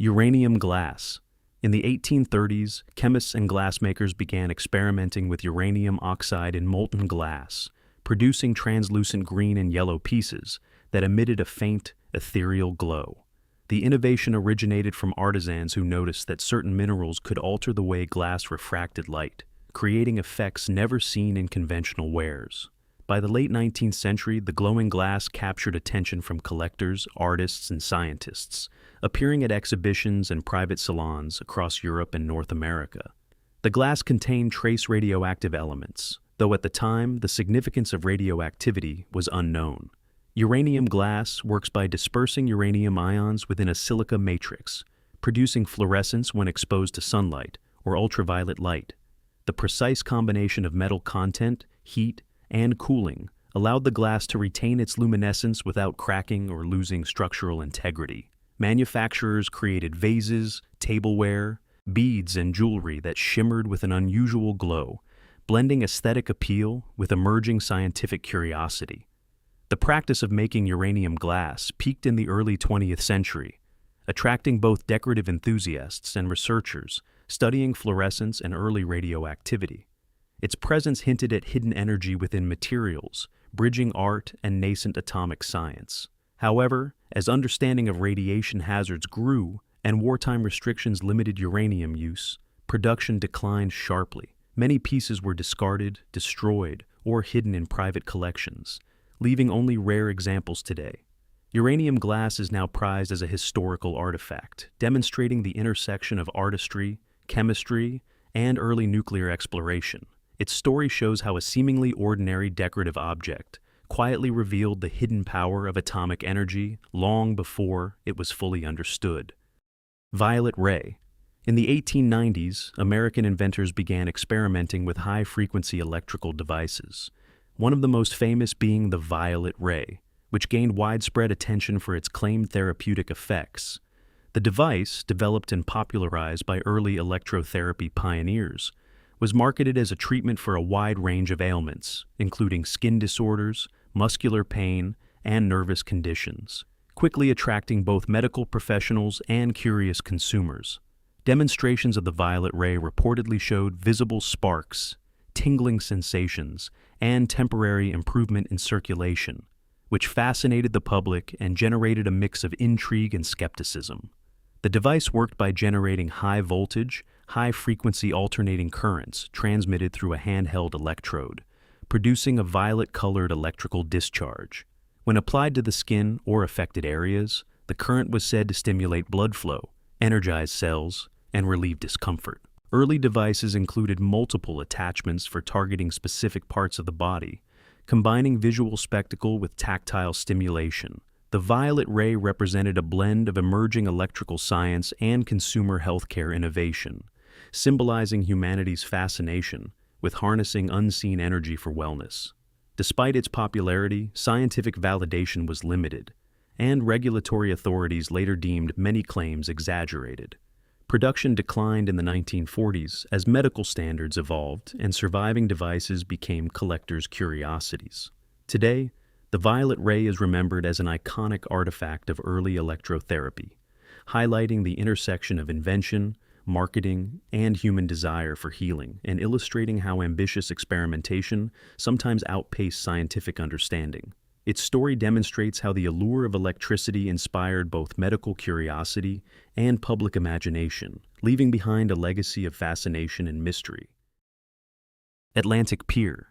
Uranium glass. In the 1830s, chemists and glassmakers began experimenting with uranium oxide in molten glass, producing translucent green and yellow pieces that emitted a faint, ethereal glow. The innovation originated from artisans who noticed that certain minerals could alter the way glass refracted light, creating effects never seen in conventional wares. By the late 19th century, the glowing glass captured attention from collectors, artists, and scientists, appearing at exhibitions and private salons across Europe and North America. The glass contained trace radioactive elements, though at the time the significance of radioactivity was unknown. Uranium glass works by dispersing uranium ions within a silica matrix, producing fluorescence when exposed to sunlight or ultraviolet light. The precise combination of metal content, heat, and cooling allowed the glass to retain its luminescence without cracking or losing structural integrity. Manufacturers created vases, tableware, beads, and jewelry that shimmered with an unusual glow, blending aesthetic appeal with emerging scientific curiosity. The practice of making uranium glass peaked in the early 20th century, attracting both decorative enthusiasts and researchers studying fluorescence and early radioactivity. Its presence hinted at hidden energy within materials, bridging art and nascent atomic science. However, as understanding of radiation hazards grew and wartime restrictions limited uranium use, production declined sharply. Many pieces were discarded, destroyed, or hidden in private collections, leaving only rare examples today. Uranium glass is now prized as a historical artifact, demonstrating the intersection of artistry, chemistry, and early nuclear exploration. Its story shows how a seemingly ordinary decorative object quietly revealed the hidden power of atomic energy long before it was fully understood. Violet ray. In the 1890s, American inventors began experimenting with high-frequency electrical devices, one of the most famous being the violet ray, which gained widespread attention for its claimed therapeutic effects. The device, developed and popularized by early electrotherapy pioneers, was marketed as a treatment for a wide range of ailments, including skin disorders, muscular pain, and nervous conditions, quickly attracting both medical professionals and curious consumers. Demonstrations of the violet ray reportedly showed visible sparks, tingling sensations, and temporary improvement in circulation, which fascinated the public and generated a mix of intrigue and skepticism. The device worked by generating high-voltage, high-frequency alternating currents transmitted through a handheld electrode, producing a violet-colored electrical discharge. When applied to the skin or affected areas, the current was said to stimulate blood flow, energize cells, and relieve discomfort. Early devices included multiple attachments for targeting specific parts of the body, combining visual spectacle with tactile stimulation. The violet ray represented a blend of emerging electrical science and consumer healthcare innovation, symbolizing humanity's fascination with harnessing unseen energy for wellness. Despite its popularity, scientific validation was limited, and regulatory authorities later deemed many claims exaggerated. Production declined in the 1940s as medical standards evolved and surviving devices became collectors' curiosities. Today, the violet ray is remembered as an iconic artifact of early electrotherapy, highlighting the intersection of invention, marketing, and human desire for healing, and illustrating how ambitious experimentation sometimes outpaced scientific understanding. Its story demonstrates how the allure of electricity inspired both medical curiosity and public imagination, leaving behind a legacy of fascination and mystery. Atlantic Pier.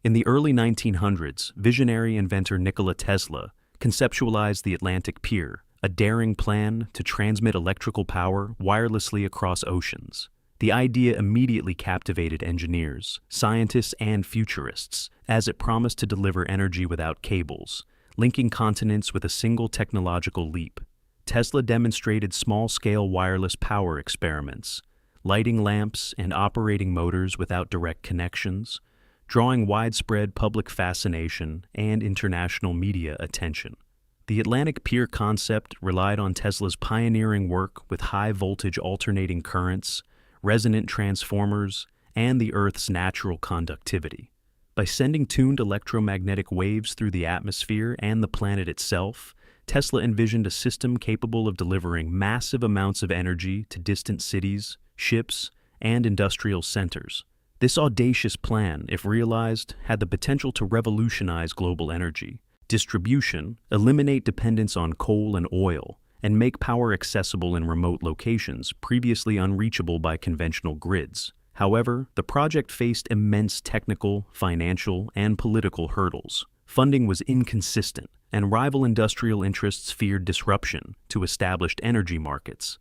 In the early 1900s, visionary inventor Nikola Tesla conceptualized the Atlantic Pier, a daring plan to transmit electrical power wirelessly across oceans. The idea immediately captivated engineers, scientists, and futurists, as it promised to deliver energy without cables, linking continents with a single technological leap. Tesla demonstrated small-scale wireless power experiments, lighting lamps and operating motors without direct connections, drawing widespread public fascination and international media attention. The Atlantic Pier concept relied on Tesla's pioneering work with high-voltage alternating currents, resonant transformers, and the Earth's natural conductivity. By sending tuned electromagnetic waves through the atmosphere and the planet itself, Tesla envisioned a system capable of delivering massive amounts of energy to distant cities, ships, and industrial centers. This audacious plan, if realized, had the potential to revolutionize global energy distribution, eliminate dependence on coal and oil, and make power accessible in remote locations previously unreachable by conventional grids. However, the project faced immense technical, financial, and political hurdles. Funding was inconsistent, and rival industrial interests feared disruption to established energy markets.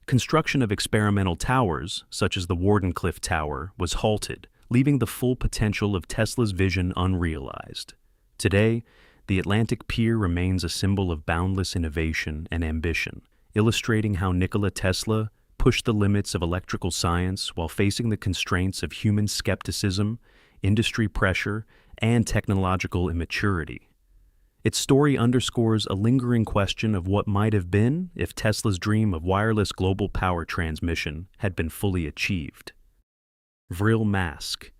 Construction of experimental towers, such as the Wardenclyffe Tower, was halted, leaving the full potential of Tesla's vision unrealized. Today, the Atlantic Pier remains a symbol of boundless innovation and ambition, illustrating how Nikola Tesla pushed the limits of electrical science while facing the constraints of human skepticism, industry pressure, and technological immaturity. Its story underscores a lingering question of what might have been if Tesla's dream of wireless global power transmission had been fully achieved. Vril mask.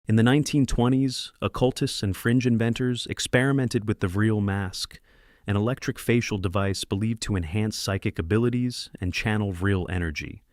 In the 1920s, occultists and fringe inventors experimented with the Vril mask, an electric facial device believed to enhance psychic abilities and channel Vril energy,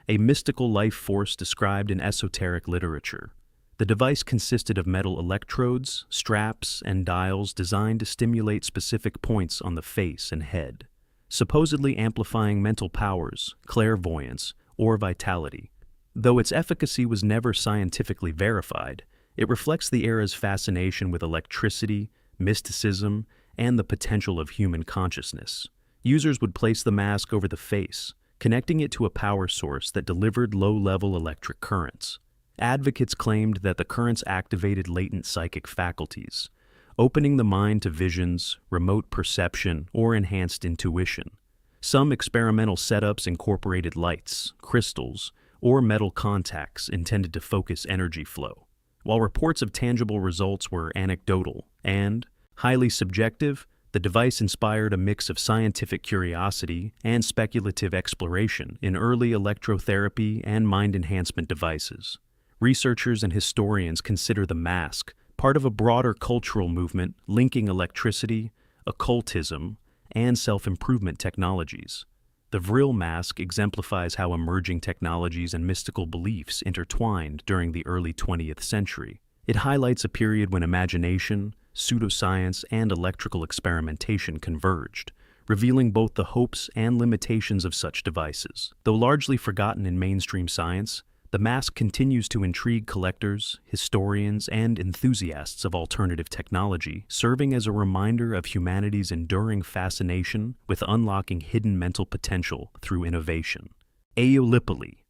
a mystical life force described in esoteric literature. The device consisted of metal electrodes, straps, and dials designed to stimulate specific points on the face and head, supposedly amplifying mental powers, clairvoyance, or vitality. Though its efficacy was never scientifically verified, it reflects the era's fascination with electricity, mysticism, and the potential of human consciousness. Users would place the mask over the face, connecting it to a power source that delivered low-level electric currents. Advocates claimed that the currents activated latent psychic faculties, opening the mind to visions, remote perception, or enhanced intuition. Some experimental setups incorporated lights, crystals, or metal contacts intended to focus energy flow. While reports of tangible results were anecdotal and highly subjective, the device inspired a mix of scientific curiosity and speculative exploration in early electrotherapy and mind enhancement devices. Researchers and historians consider the mask part of a broader cultural movement linking electricity, occultism, and self-improvement technologies. The Vril mask exemplifies how emerging technologies and mystical beliefs intertwined during the early 20th century. It highlights a period when imagination, pseudoscience, and electrical experimentation converged, revealing both the hopes and limitations of such devices. Though largely forgotten in mainstream science, the mask continues to intrigue collectors, historians, and enthusiasts of alternative technology, serving as a reminder of humanity's enduring fascination with unlocking hidden mental potential through innovation. Aeolipile.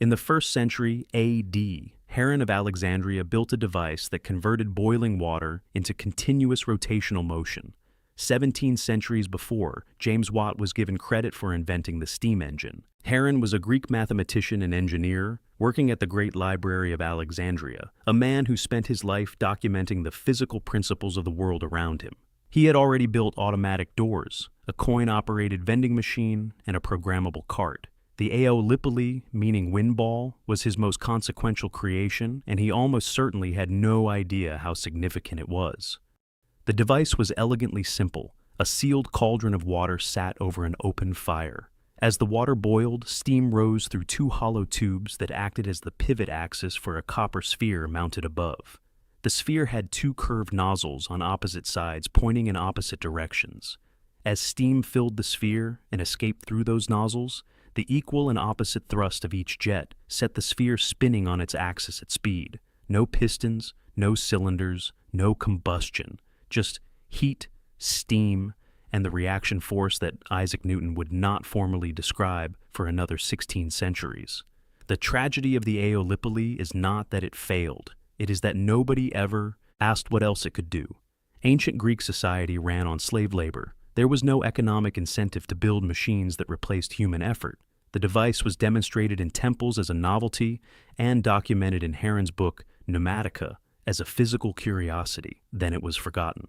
In the 1st century AD, Heron of Alexandria built a device that converted boiling water into continuous rotational motion. 17 centuries before, James Watt was given credit for inventing the steam engine. Heron was a Greek mathematician and engineer working at the Great Library of Alexandria, a man who spent his life documenting the physical principles of the world around him. He had already built automatic doors, a coin-operated vending machine, and a programmable cart. The aeolipile, meaning wind ball, was his most consequential creation, and he almost certainly had no idea how significant it was. The device was elegantly simple. A sealed cauldron of water sat over an open fire. As the water boiled, steam rose through 2 hollow tubes that acted as the pivot axis for a copper sphere mounted above. The sphere had 2 curved nozzles on opposite sides pointing in opposite directions. As steam filled the sphere and escaped through those nozzles, the equal and opposite thrust of each jet set the sphere spinning on its axis at speed. No pistons, no cylinders, no combustion. Just heat, steam, and the reaction force that Isaac Newton would not formally describe for another 16 centuries. The tragedy of the aeolipile is not that it failed. It is that nobody ever asked what else it could do. Ancient Greek society ran on slave labor. There was no economic incentive to build machines that replaced human effort. The device was demonstrated in temples as a novelty and documented in Heron's book, Pneumatica, as a physical curiosity. Then it was forgotten.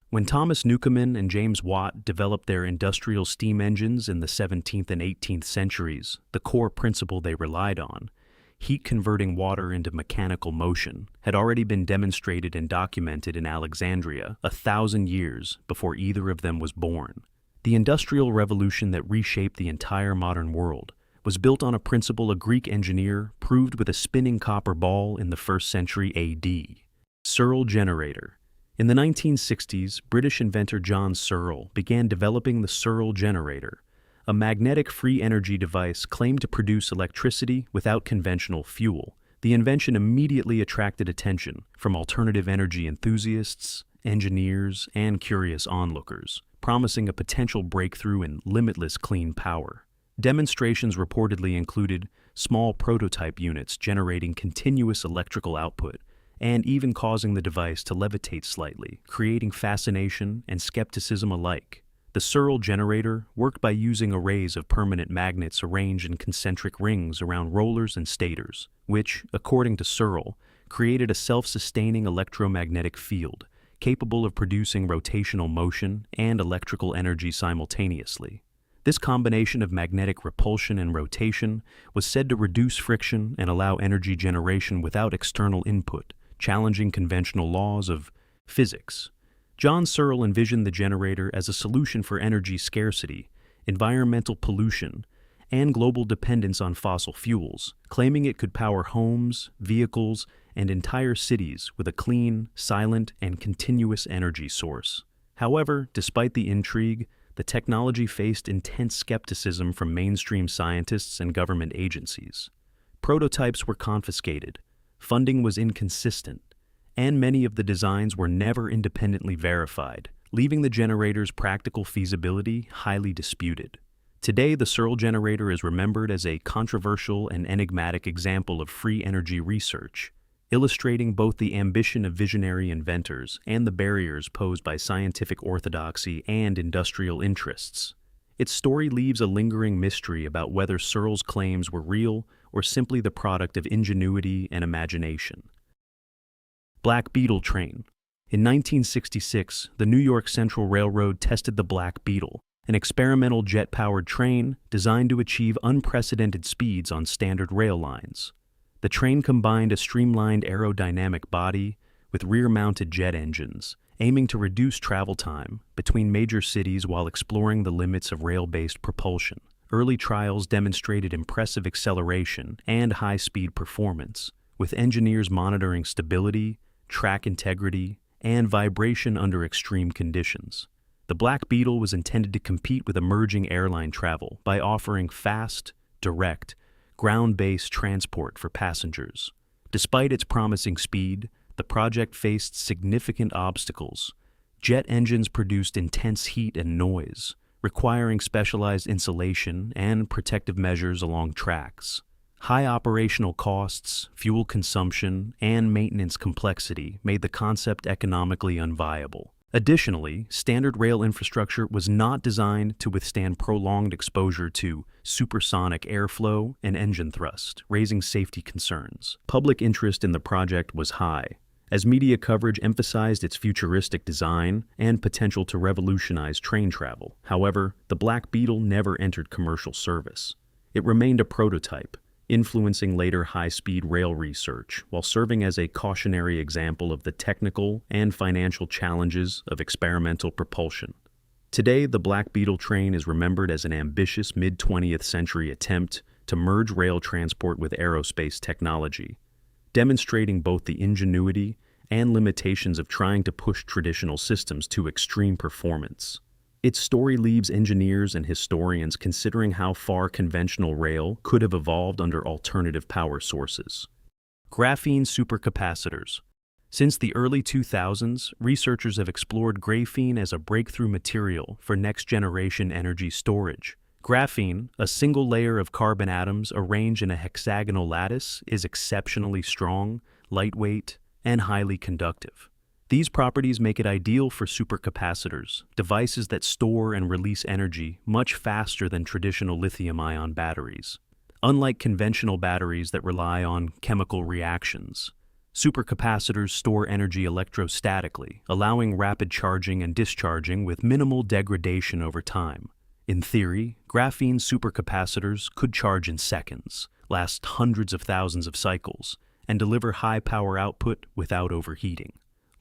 When Thomas Newcomen and James Watt developed their industrial steam engines in the 17th and 18th centuries, the core principle they relied on, heat converting water into mechanical motion, had already been demonstrated and documented in Alexandria 1,000 years before either of them was born. The Industrial Revolution that reshaped the entire modern world was built on a principle a Greek engineer proved with a spinning copper ball in the 1st century AD. Searl generator. In the 1960s, British inventor John Searl began developing the Searl generator, a magnetic free energy device claimed to produce electricity without conventional fuel. The invention immediately attracted attention from alternative energy enthusiasts, engineers, and curious onlookers, promising a potential breakthrough in limitless clean power. Demonstrations reportedly included small prototype units generating continuous electrical output and even causing the device to levitate slightly, creating fascination and skepticism alike. The Searl generator worked by using arrays of permanent magnets arranged in concentric rings around rollers and stators, which, according to Searl, created a self-sustaining electromagnetic field capable of producing rotational motion and electrical energy simultaneously. This combination of magnetic repulsion and rotation was said to reduce friction and allow energy generation without external input, challenging conventional laws of physics. John Searl envisioned the generator as a solution for energy scarcity, environmental pollution, and global dependence on fossil fuels, claiming it could power homes, vehicles, and entire cities with a clean, silent, and continuous energy source. However, despite the intrigue, the technology faced intense skepticism from mainstream scientists and government agencies. Prototypes were confiscated, funding was inconsistent, and many of the designs were never independently verified, leaving the generator's practical feasibility highly disputed. Today, the Searl generator is remembered as a controversial and enigmatic example of free energy research, illustrating both the ambition of visionary inventors and the barriers posed by scientific orthodoxy and industrial interests. Its story leaves a lingering mystery about whether Searl's claims were real or simply the product of ingenuity and imagination. Black Beetle train. In 1966, the New York Central Railroad tested the Black Beetle, an experimental jet-powered train designed to achieve unprecedented speeds on standard rail lines. The train combined a streamlined aerodynamic body with rear-mounted jet engines, aiming to reduce travel time between major cities while exploring the limits of rail-based propulsion. Early trials demonstrated impressive acceleration and high-speed performance, with engineers monitoring stability, track integrity, and vibration under extreme conditions. The Black Beetle was intended to compete with emerging airline travel by offering fast, direct, ground-based transport for passengers. Despite its promising speed, the project faced significant obstacles. Jet engines produced intense heat and noise, requiring specialized insulation and protective measures along tracks. High operational costs, fuel consumption, and maintenance complexity made the concept economically unviable. Additionally, standard rail infrastructure was not designed to withstand prolonged exposure to supersonic airflow and engine thrust, raising safety concerns. Public interest in the project was high, as media coverage emphasized its futuristic design and potential to revolutionize train travel. However, the Black Beetle never entered commercial service. It remained a prototype, influencing later high-speed rail research while serving as a cautionary example of the technical and financial challenges of experimental propulsion. Today, the Black Beetle train is remembered as an ambitious mid-20th century attempt to merge rail transport with aerospace technology, demonstrating both the ingenuity and limitations of trying to push traditional systems to extreme performance. Its story leaves engineers and historians considering how far conventional rail could have evolved under alternative power sources. Graphene supercapacitors. Since the early 2000s, researchers have explored graphene as a breakthrough material for next-generation energy storage. Graphene, a single layer of carbon atoms arranged in a hexagonal lattice, is exceptionally strong, lightweight, and highly conductive. These properties make it ideal for supercapacitors, devices that store and release energy much faster than traditional lithium-ion batteries. Unlike conventional batteries that rely on chemical reactions, supercapacitors store energy electrostatically, allowing rapid charging and discharging with minimal degradation over time. In theory, graphene supercapacitors could charge in seconds, last hundreds of thousands of cycles, and deliver high power output without overheating.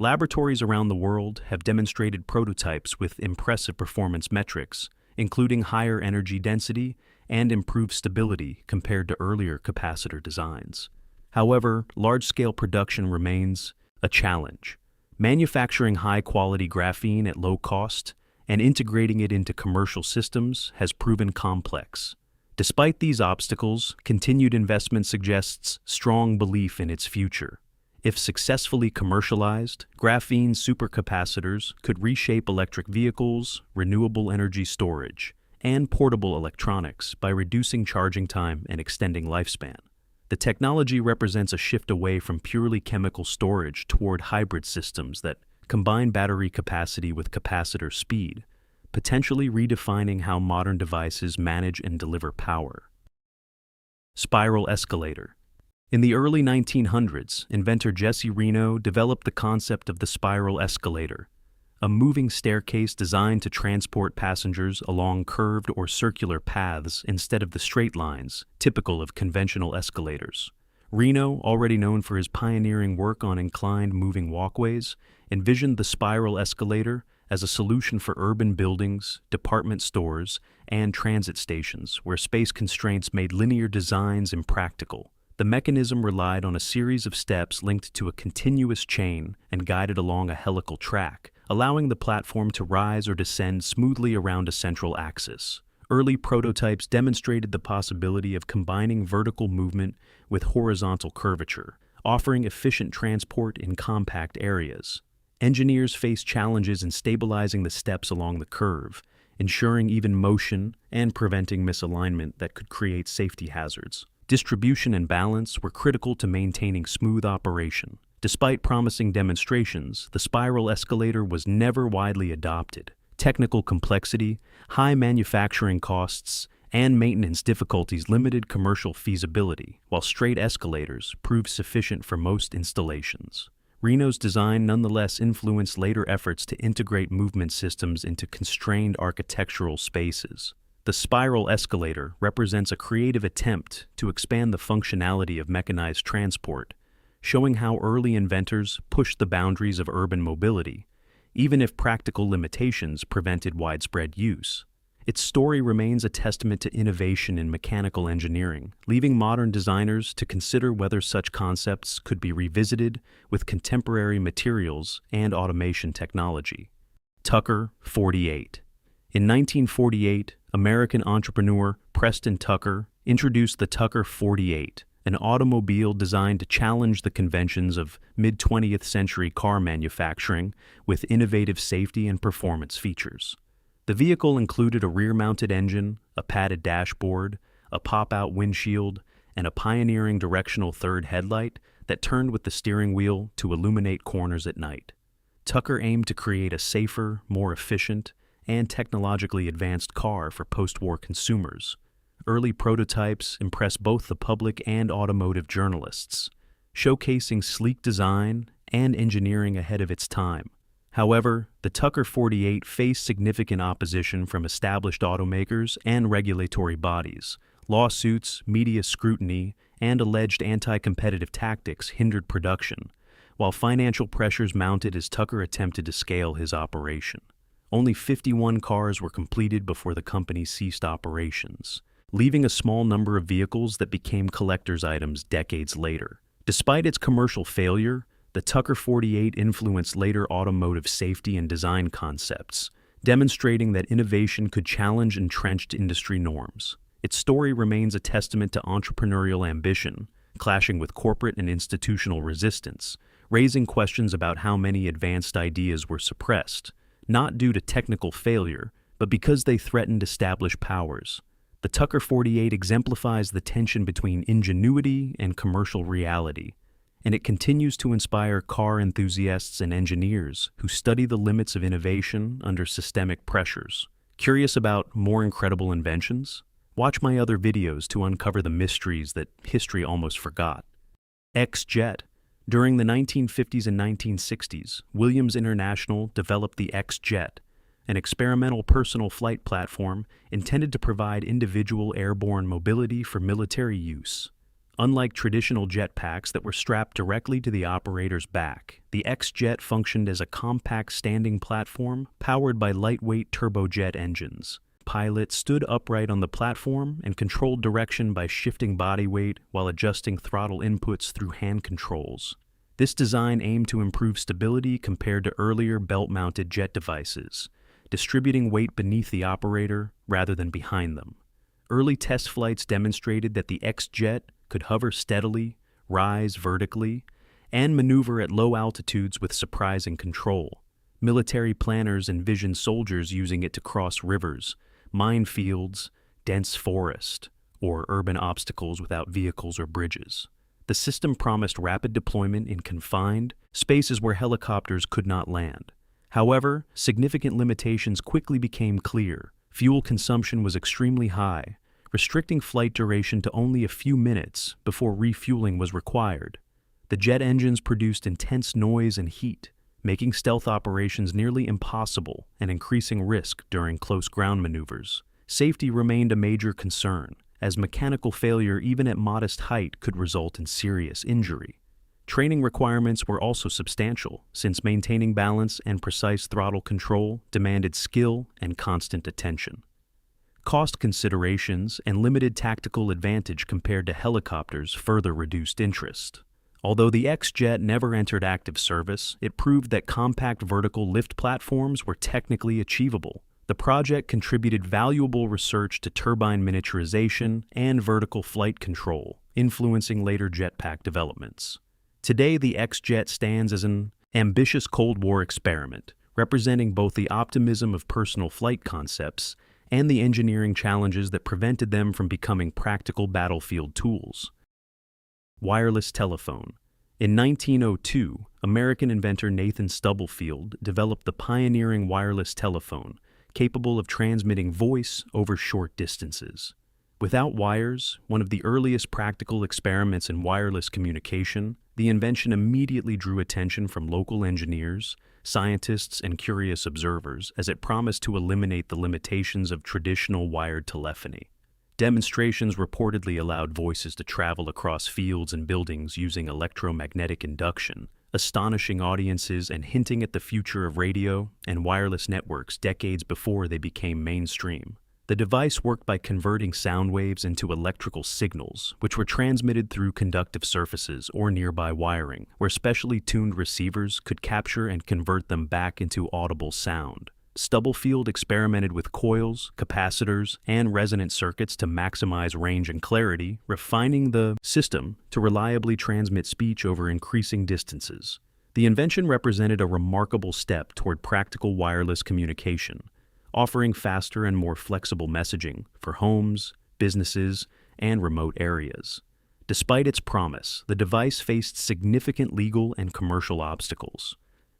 Laboratories around the world have demonstrated prototypes with impressive performance metrics, including higher energy density and improved stability compared to earlier capacitor designs. However, large-scale production remains a challenge. Manufacturing high-quality graphene at low cost and integrating it into commercial systems has proven complex. Despite these obstacles, continued investment suggests strong belief in its future. If successfully commercialized, graphene supercapacitors could reshape electric vehicles, renewable energy storage, and portable electronics by reducing charging time and extending lifespan. The technology represents a shift away from purely chemical storage toward hybrid systems that combine battery capacity with capacitor speed, potentially redefining how modern devices manage and deliver power. Spiral escalator. In the early 1900s, inventor Jesse Reno developed the concept of the spiral escalator, a moving staircase designed to transport passengers along curved or circular paths instead of the straight lines typical of conventional escalators. Reno, already known for his pioneering work on inclined moving walkways, envisioned the spiral escalator as a solution for urban buildings, department stores, and transit stations where space constraints made linear designs impractical. The mechanism relied on a series of steps linked to a continuous chain and guided along a helical track, allowing the platform to rise or descend smoothly around a central axis. Early prototypes demonstrated the possibility of combining vertical movement with horizontal curvature, offering efficient transport in compact areas. Engineers faced challenges in stabilizing the steps along the curve, ensuring even motion and preventing misalignment that could create safety hazards. Distribution and balance were critical to maintaining smooth operation. Despite promising demonstrations, the spiral escalator was never widely adopted. Technical complexity, high manufacturing costs, and maintenance difficulties limited commercial feasibility, while straight escalators proved sufficient for most installations. Reno's design nonetheless influenced later efforts to integrate movement systems into constrained architectural spaces. The spiral escalator represents a creative attempt to expand the functionality of mechanized transport, showing how early inventors pushed the boundaries of urban mobility, even if practical limitations prevented widespread use. Its story remains a testament to innovation in mechanical engineering, leaving modern designers to consider whether such concepts could be revisited with contemporary materials and automation technology. Tucker, 48. In 1948, American entrepreneur Preston Tucker introduced the Tucker 48, an automobile designed to challenge the conventions of mid-20th century car manufacturing with innovative safety and performance features. The vehicle included a rear-mounted engine, a padded dashboard, a pop-out windshield, and a pioneering directional third headlight that turned with the steering wheel to illuminate corners at night. Tucker aimed to create a safer, more efficient, and technologically advanced car for post-war consumers. Early prototypes impressed both the public and automotive journalists, showcasing sleek design and engineering ahead of its time. However, the Tucker 48 faced significant opposition from established automakers and regulatory bodies. Lawsuits, media scrutiny, and alleged anti-competitive tactics hindered production, while financial pressures mounted as Tucker attempted to scale his operation. Only 51 cars were completed before the company ceased operations, leaving a small number of vehicles that became collector's items decades later. Despite its commercial failure, the Tucker 48 influenced later automotive safety and design concepts, demonstrating that innovation could challenge entrenched industry norms. Its story remains a testament to entrepreneurial ambition, clashing with corporate and institutional resistance, raising questions about how many advanced ideas were suppressed, not due to technical failure, but because they threatened established powers. The Tucker 48 exemplifies the tension between ingenuity and commercial reality, and it continues to inspire car enthusiasts and engineers who study the limits of innovation under systemic pressures. Curious about more incredible inventions? Watch my other videos to uncover the mysteries that history almost forgot. Xjet. During the 1950s and 1960s, Williams International developed the Xjet, an experimental personal flight platform intended to provide individual airborne mobility for military use. Unlike traditional jetpacks that were strapped directly to the operator's back, the Xjet functioned as a compact standing platform powered by lightweight turbojet engines. Pilots stood upright on the platform and controlled direction by shifting body weight while adjusting throttle inputs through hand controls. This design aimed to improve stability compared to earlier belt-mounted jet devices, distributing weight beneath the operator rather than behind them. Early test flights demonstrated that the Xjet could hover steadily, rise vertically, and maneuver at low altitudes with surprising control. Military planners envisioned soldiers using it to cross rivers, minefields, dense forest, or urban obstacles without vehicles or bridges. The system promised rapid deployment in confined spaces where helicopters could not land. However, significant limitations quickly became clear. Fuel consumption was extremely high, restricting flight duration to only a few minutes before refueling was required. The jet engines produced intense noise and heat, making stealth operations nearly impossible and increasing risk during close ground maneuvers. Safety remained a major concern, as mechanical failure even at modest height could result in serious injury. Training requirements were also substantial, since maintaining balance and precise throttle control demanded skill and constant attention. Cost considerations and limited tactical advantage compared to helicopters further reduced interest. Although the Xjet never entered active service, it proved that compact vertical lift platforms were technically achievable. The project contributed valuable research to turbine miniaturization and vertical flight control, influencing later jetpack developments. Today, the Xjet stands as an ambitious Cold War experiment, representing both the optimism of personal flight concepts and the engineering challenges that prevented them from becoming practical battlefield tools. Wireless telephone. In 1902, American inventor Nathan Stubblefield developed the pioneering wireless telephone, capable of transmitting voice over short distances. Without wires, one of the earliest practical experiments in wireless communication, the invention immediately drew attention from local engineers, scientists, and curious observers, as it promised to eliminate the limitations of traditional wired telephony. Demonstrations reportedly allowed voices to travel across fields and buildings using electromagnetic induction, astonishing audiences and hinting at the future of radio and wireless networks decades before they became mainstream. The device worked by converting sound waves into electrical signals, which were transmitted through conductive surfaces or nearby wiring, where specially tuned receivers could capture and convert them back into audible sound. Stubblefield experimented with coils, capacitors, and resonant circuits to maximize range and clarity, refining the system to reliably transmit speech over increasing distances. The invention represented a remarkable step toward practical wireless communication, offering faster and more flexible messaging for homes, businesses, and remote areas. Despite its promise, the device faced significant legal and commercial obstacles.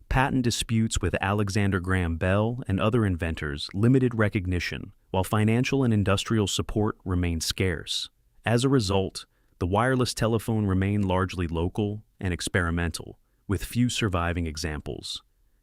Patent disputes with Alexander Graham Bell and other inventors limited recognition, while financial and industrial support remained scarce. As a result, the wireless telephone remained largely local and experimental, with few surviving examples.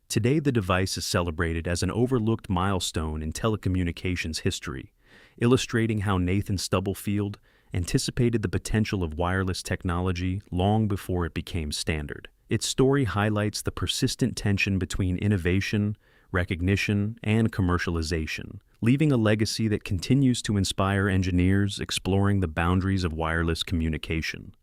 Today, the device is celebrated as an overlooked milestone in telecommunications history, illustrating how Nathan Stubblefield anticipated the potential of wireless technology long before it became standard. Its story highlights the persistent tension between innovation, recognition, and commercialization, leaving a legacy that continues to inspire engineers exploring the boundaries of wireless communication.